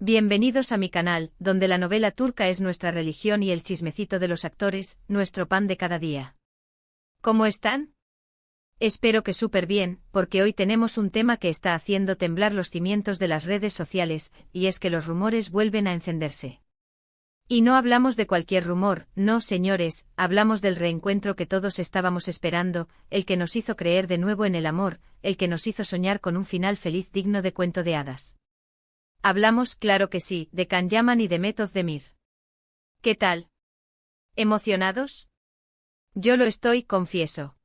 Bienvenidos a mi canal, donde la novela turca es nuestra religión y el chismecito de los actores, nuestro pan de cada día. ¿Cómo están? Espero que súper bien, porque hoy tenemos un tema que está haciendo temblar los cimientos de las redes sociales, y es que los rumores vuelven a encenderse. Y no hablamos de cualquier rumor, no señores, hablamos del reencuentro que todos estábamos esperando, el que nos hizo creer de nuevo en el amor, el que nos hizo soñar con un final feliz digno de cuento de hadas. Hablamos, claro que sí, de Can Yaman y Demet Özdemir. ¿Qué tal? ¿Emocionados? Yo lo estoy, confieso.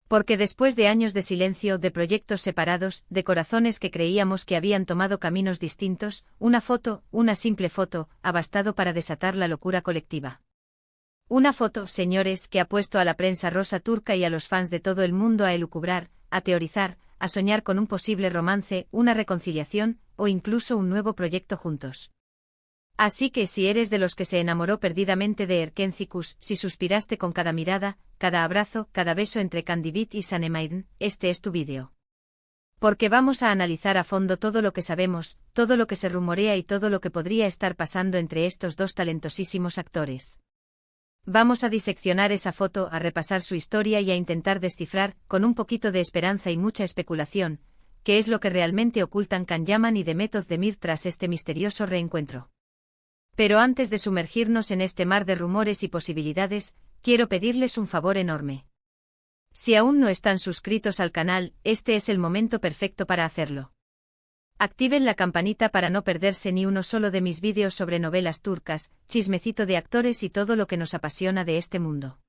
Porque después de años de silencio, de proyectos separados, de corazones que creíamos que habían tomado caminos distintos, una foto, una simple foto, ha bastado para desatar la locura colectiva. Una foto, señores, que ha puesto a la prensa rosa turca y a los fans de todo el mundo a elucubrar, a teorizar, a soñar con un posible romance, una reconciliación, o incluso un nuevo proyecto juntos. Así que si eres de los que se enamoró perdidamente de Erkencikus, si suspiraste con cada mirada, cada abrazo, cada beso entre Candivit y Sanemaiden, este es tu vídeo. Porque vamos a analizar a fondo todo lo que sabemos, todo lo que se rumorea y todo lo que podría estar pasando entre estos dos talentosísimos actores. Vamos a diseccionar esa foto, a repasar su historia y a intentar descifrar, con un poquito de esperanza y mucha especulación, qué es lo que realmente ocultan Can Yaman y Demet Özdemir tras este misterioso reencuentro. Pero antes de sumergirnos en este mar de rumores y posibilidades, quiero pedirles un favor enorme. Si aún no están suscritos al canal, este es el momento perfecto para hacerlo. Activen la campanita para no perderse ni uno solo de mis vídeos sobre novelas turcas, chismecito de actores y todo lo que nos apasiona de este mundo.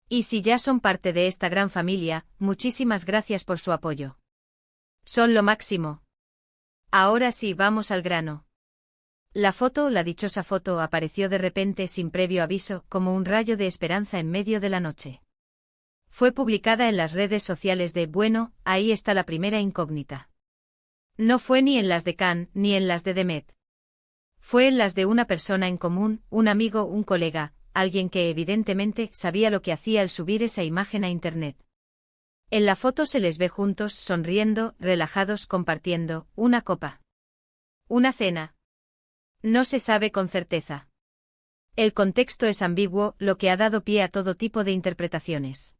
Y si ya son parte de esta gran familia, muchísimas gracias por su apoyo. Son lo máximo. Ahora sí, vamos al grano. La dichosa foto, apareció de repente sin previo aviso, como un rayo de esperanza en medio de la noche. Fue publicada en las redes sociales de, bueno, ahí está la primera incógnita. No fue ni en las de Can, ni en las de Demet. Fue en las de una persona en común, un amigo, un colega, alguien que evidentemente sabía lo que hacía al subir esa imagen a internet. En la foto se les ve juntos, sonriendo, relajados, compartiendo una copa. Una cena. No se sabe con certeza. El contexto es ambiguo, lo que ha dado pie a todo tipo de interpretaciones.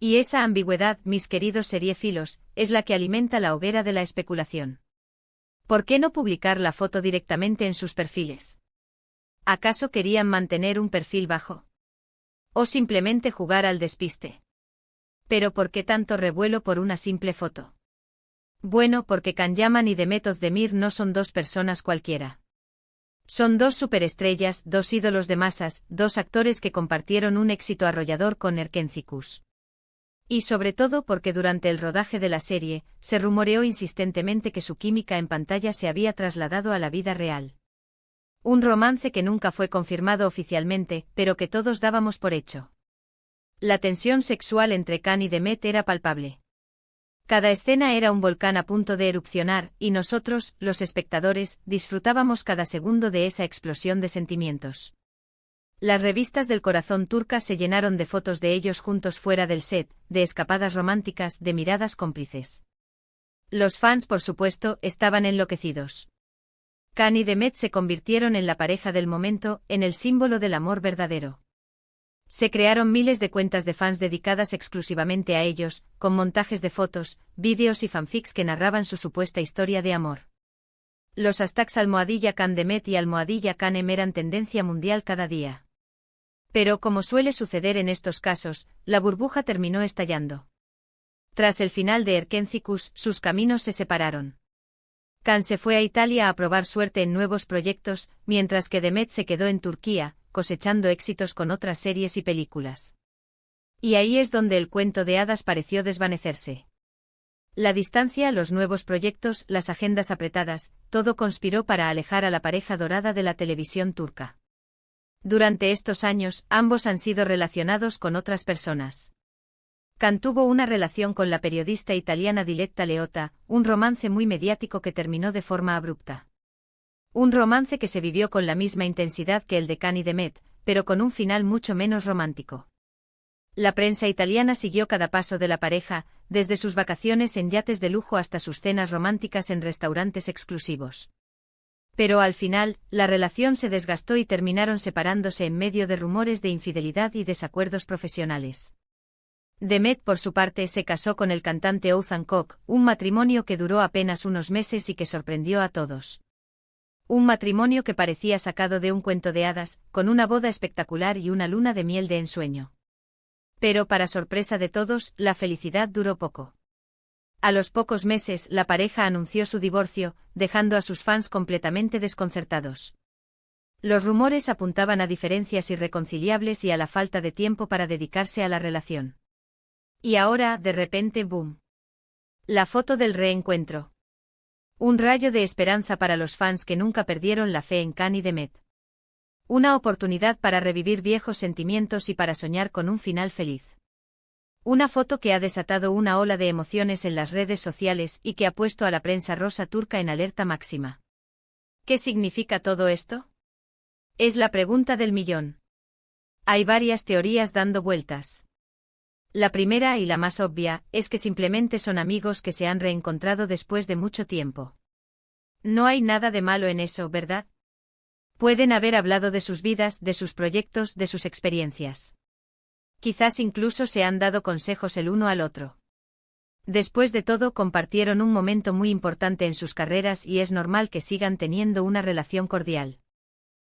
Y esa ambigüedad, mis queridos seriefilos, es la que alimenta la hoguera de la especulación. ¿Por qué no publicar la foto directamente en sus perfiles? ¿Acaso querían mantener un perfil bajo? ¿O simplemente jugar al despiste? ¿Pero por qué tanto revuelo por una simple foto? Bueno, porque Can Yaman y Demet Özdemir no son dos personas cualquiera. Son dos superestrellas, dos ídolos de masas, dos actores que compartieron un éxito arrollador con Erkencikus. Y sobre todo porque durante el rodaje de la serie, se rumoreó insistentemente que su química en pantalla se había trasladado a la vida real. Un romance que nunca fue confirmado oficialmente, pero que todos dábamos por hecho. La tensión sexual entre Can y Demet era palpable. Cada escena era un volcán a punto de erupcionar, y nosotros, los espectadores, disfrutábamos cada segundo de esa explosión de sentimientos. Las revistas del corazón turcas se llenaron de fotos de ellos juntos fuera del set, de escapadas románticas, de miradas cómplices. Los fans, por supuesto, estaban enloquecidos. Can y Demet se convirtieron en la pareja del momento, en el símbolo del amor verdadero. Se crearon miles de cuentas de fans dedicadas exclusivamente a ellos, con montajes de fotos, vídeos y fanfics que narraban su supuesta historia de amor. Los hashtags #CanDemet y #CanEm eran tendencia mundial cada día. Pero como suele suceder en estos casos, la burbuja terminó estallando. Tras el final de Erkencikus, sus caminos se separaron. Can se fue a Italia a probar suerte en nuevos proyectos, mientras que Demet se quedó en Turquía, cosechando éxitos con otras series y películas. Y ahí es donde el cuento de hadas pareció desvanecerse. La distancia, los nuevos proyectos, las agendas apretadas, todo conspiró para alejar a la pareja dorada de la televisión turca. Durante estos años, ambos han sido relacionados con otras personas. Can tuvo una relación con la periodista italiana Diletta Leotta, un romance muy mediático que terminó de forma abrupta. Un romance que se vivió con la misma intensidad que el de Can y Demet, pero con un final mucho menos romántico. La prensa italiana siguió cada paso de la pareja, desde sus vacaciones en yates de lujo hasta sus cenas románticas en restaurantes exclusivos. Pero al final, la relación se desgastó y terminaron separándose en medio de rumores de infidelidad y desacuerdos profesionales. Demet, por su parte, se casó con el cantante Othman Koch, un matrimonio que duró apenas unos meses y que sorprendió a todos. Un matrimonio que parecía sacado de un cuento de hadas, con una boda espectacular y una luna de miel de ensueño. Pero para sorpresa de todos, la felicidad duró poco. A los pocos meses, la pareja anunció su divorcio, dejando a sus fans completamente desconcertados. Los rumores apuntaban a diferencias irreconciliables y a la falta de tiempo para dedicarse a la relación. Y ahora, de repente, ¡boom! La foto del reencuentro. Un rayo de esperanza para los fans que nunca perdieron la fe en Can y Demet. Una oportunidad para revivir viejos sentimientos y para soñar con un final feliz. Una foto que ha desatado una ola de emociones en las redes sociales y que ha puesto a la prensa rosa turca en alerta máxima. ¿Qué significa todo esto? Es la pregunta del millón. Hay varias teorías dando vueltas. La primera y la más obvia es que simplemente son amigos que se han reencontrado después de mucho tiempo. No hay nada de malo en eso, ¿verdad? Pueden haber hablado de sus vidas, de sus proyectos, de sus experiencias. Quizás incluso se han dado consejos el uno al otro. Después de todo, compartieron un momento muy importante en sus carreras y es normal que sigan teniendo una relación cordial.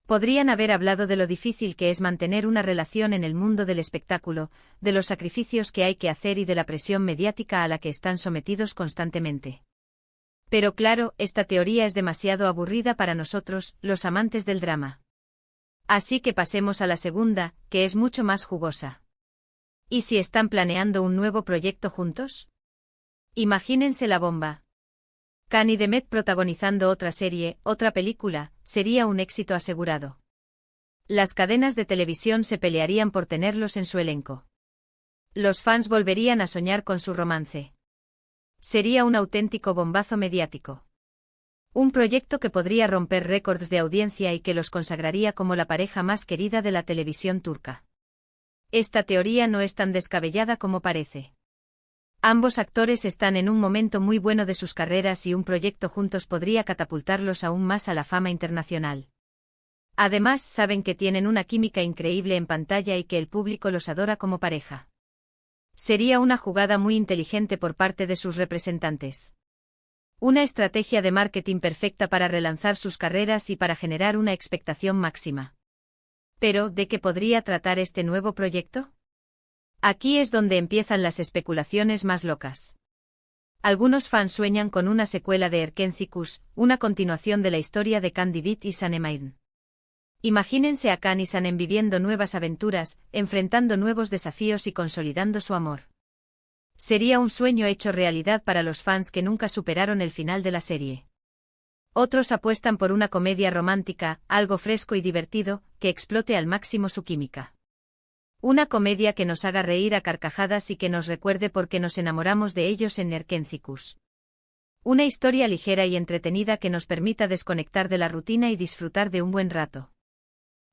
Podrían haber hablado de lo difícil que es mantener una relación en el mundo del espectáculo, de los sacrificios que hay que hacer y de la presión mediática a la que están sometidos constantemente. Pero claro, esta teoría es demasiado aburrida para nosotros, los amantes del drama. Así que pasemos a la segunda, que es mucho más jugosa. ¿Y si están planeando un nuevo proyecto juntos? Imagínense la bomba. Can y Demet protagonizando otra serie, otra película, sería un éxito asegurado. Las cadenas de televisión se pelearían por tenerlos en su elenco. Los fans volverían a soñar con su romance. Sería un auténtico bombazo mediático. Un proyecto que podría romper récords de audiencia y que los consagraría como la pareja más querida de la televisión turca. Esta teoría no es tan descabellada como parece. Ambos actores están en un momento muy bueno de sus carreras y un proyecto juntos podría catapultarlos aún más a la fama internacional. Además, saben que tienen una química increíble en pantalla y que el público los adora como pareja. Sería una jugada muy inteligente por parte de sus representantes. Una estrategia de marketing perfecta para relanzar sus carreras y para generar una expectación máxima. Pero, ¿de qué podría tratar este nuevo proyecto? Aquí es donde empiezan las especulaciones más locas. Algunos fans sueñan con una secuela de Erkencikus, una continuación de la historia de Can Divit y Sanem. Imagínense a Can y Sanem viviendo nuevas aventuras, enfrentando nuevos desafíos y consolidando su amor. Sería un sueño hecho realidad para los fans que nunca superaron el final de la serie. Otros apuestan por una comedia romántica, algo fresco y divertido, que explote al máximo su química. Una comedia que nos haga reír a carcajadas y que nos recuerde por qué nos enamoramos de ellos en Erkencikus. Una historia ligera y entretenida que nos permita desconectar de la rutina y disfrutar de un buen rato.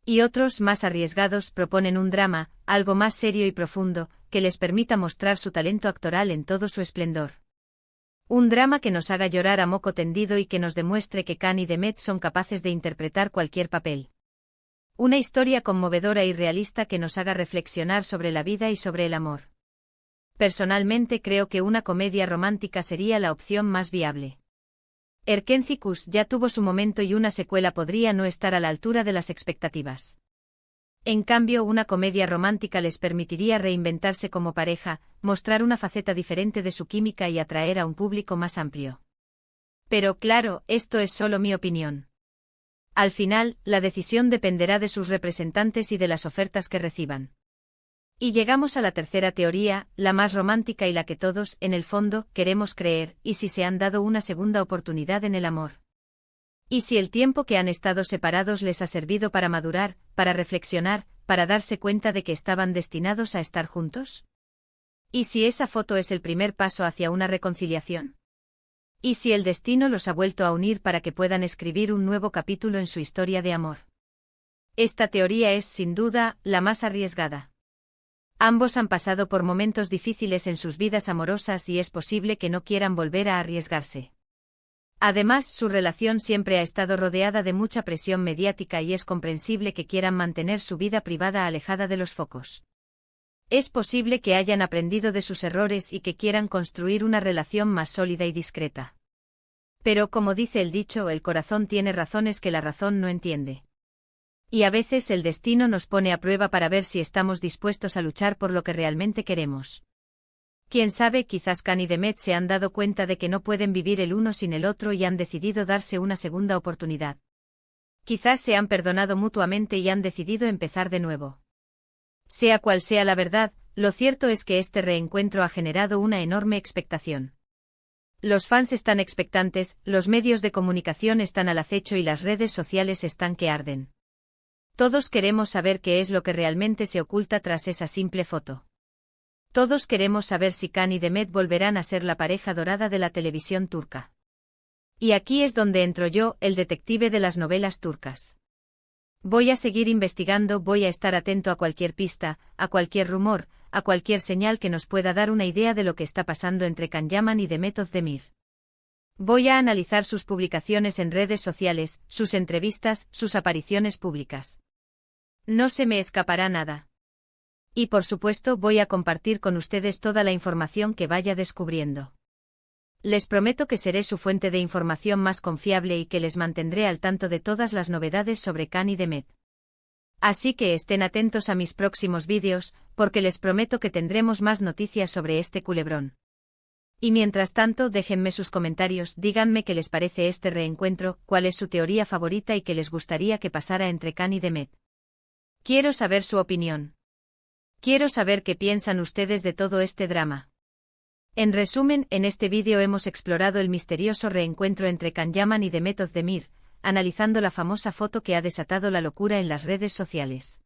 Y otros, más arriesgados, proponen un drama, algo más serio y profundo, que les permita mostrar su talento actoral en todo su esplendor. Un drama que nos haga llorar a moco tendido y que nos demuestre que Can y Demet son capaces de interpretar cualquier papel. Una historia conmovedora y realista que nos haga reflexionar sobre la vida y sobre el amor. Personalmente creo que una comedia romántica sería la opción más viable. Erkencikus ya tuvo su momento y una secuela podría no estar a la altura de las expectativas. En cambio, una comedia romántica les permitiría reinventarse como pareja, mostrar una faceta diferente de su química y atraer a un público más amplio. Pero claro, esto es solo mi opinión. Al final, la decisión dependerá de sus representantes y de las ofertas que reciban. Y llegamos a la tercera teoría, la más romántica y la que todos, en el fondo, queremos creer, y si se han dado una segunda oportunidad en el amor. ¿Y si el tiempo que han estado separados les ha servido para madurar, para reflexionar, para darse cuenta de que estaban destinados a estar juntos? ¿Y si esa foto es el primer paso hacia una reconciliación? ¿Y si el destino los ha vuelto a unir para que puedan escribir un nuevo capítulo en su historia de amor? Esta teoría es, sin duda, la más arriesgada. Ambos han pasado por momentos difíciles en sus vidas amorosas y es posible que no quieran volver a arriesgarse. Además, su relación siempre ha estado rodeada de mucha presión mediática y es comprensible que quieran mantener su vida privada alejada de los focos. Es posible que hayan aprendido de sus errores y que quieran construir una relación más sólida y discreta. Pero como dice el dicho, el corazón tiene razones que la razón no entiende. Y a veces el destino nos pone a prueba para ver si estamos dispuestos a luchar por lo que realmente queremos. Quién sabe, quizás Khan y Demet se han dado cuenta de que no pueden vivir el uno sin el otro y han decidido darse una segunda oportunidad. Quizás se han perdonado mutuamente y han decidido empezar de nuevo. Sea cual sea la verdad, lo cierto es que este reencuentro ha generado una enorme expectación. Los fans están expectantes, los medios de comunicación están al acecho y las redes sociales están que arden. Todos queremos saber qué es lo que realmente se oculta tras esa simple foto. Todos queremos saber si Khan y Demet volverán a ser la pareja dorada de la televisión turca. Y aquí es donde entro yo, el detective de las novelas turcas. Voy a seguir investigando, voy a estar atento a cualquier pista, a cualquier rumor, a cualquier señal que nos pueda dar una idea de lo que está pasando entre Can Yaman y Demet Özdemir. Voy a analizar sus publicaciones en redes sociales, sus entrevistas, sus apariciones públicas. No se me escapará nada. Y por supuesto voy a compartir con ustedes toda la información que vaya descubriendo. Les prometo que seré su fuente de información más confiable y que les mantendré al tanto de todas las novedades sobre Khan y Demet. Así que estén atentos a mis próximos vídeos, porque les prometo que tendremos más noticias sobre este culebrón. Y mientras tanto, déjenme sus comentarios, díganme qué les parece este reencuentro, cuál es su teoría favorita y qué les gustaría que pasara entre Khan y Demet. Quiero saber su opinión. Quiero saber qué piensan ustedes de todo este drama. En resumen, en este vídeo hemos explorado el misterioso reencuentro entre Can Yaman y Demet Özdemir, analizando la famosa foto que ha desatado la locura en las redes sociales.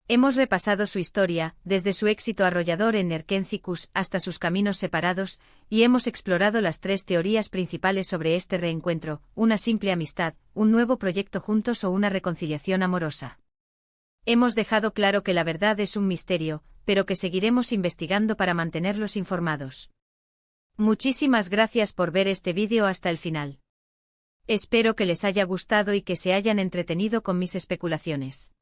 Hemos repasado su historia, desde su éxito arrollador en Erkencikus hasta sus caminos separados, y hemos explorado las tres teorías principales sobre este reencuentro: una simple amistad, un nuevo proyecto juntos o una reconciliación amorosa. Hemos dejado claro que la verdad es un misterio, pero que seguiremos investigando para mantenerlos informados. Muchísimas gracias por ver este vídeo hasta el final. Espero que les haya gustado y que se hayan entretenido con mis especulaciones.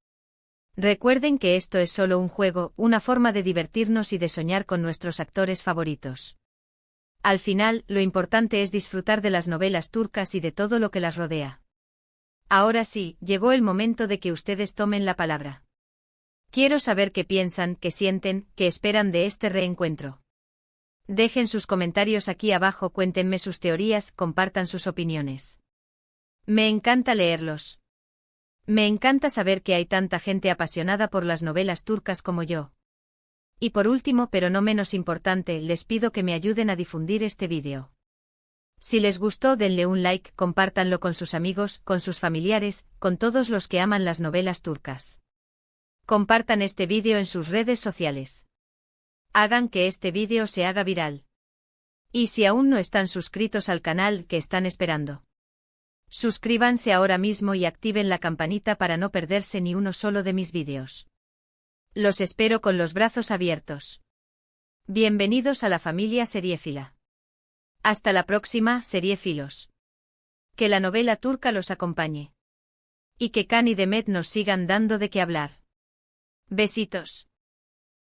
Recuerden que esto es solo un juego, una forma de divertirnos y de soñar con nuestros actores favoritos. Al final, lo importante es disfrutar de las novelas turcas y de todo lo que las rodea. Ahora sí, llegó el momento de que ustedes tomen la palabra. Quiero saber qué piensan, qué sienten, qué esperan de este reencuentro. Dejen sus comentarios aquí abajo, cuéntenme sus teorías, compartan sus opiniones. Me encanta leerlos. Me encanta saber que hay tanta gente apasionada por las novelas turcas como yo. Y por último, pero no menos importante, les pido que me ayuden a difundir este vídeo. Si les gustó, denle un like, compártanlo con sus amigos, con sus familiares, con todos los que aman las novelas turcas. Compartan este vídeo en sus redes sociales. Hagan que este vídeo se haga viral. Y si aún no están suscritos al canal, ¿qué están esperando? Suscríbanse ahora mismo y activen la campanita para no perderse ni uno solo de mis vídeos. Los espero con los brazos abiertos. Bienvenidos a la familia seriéfila. Hasta la próxima, seriéfilos. Que la novela turca los acompañe. Y que Khan y Demet nos sigan dando de qué hablar. Besitos.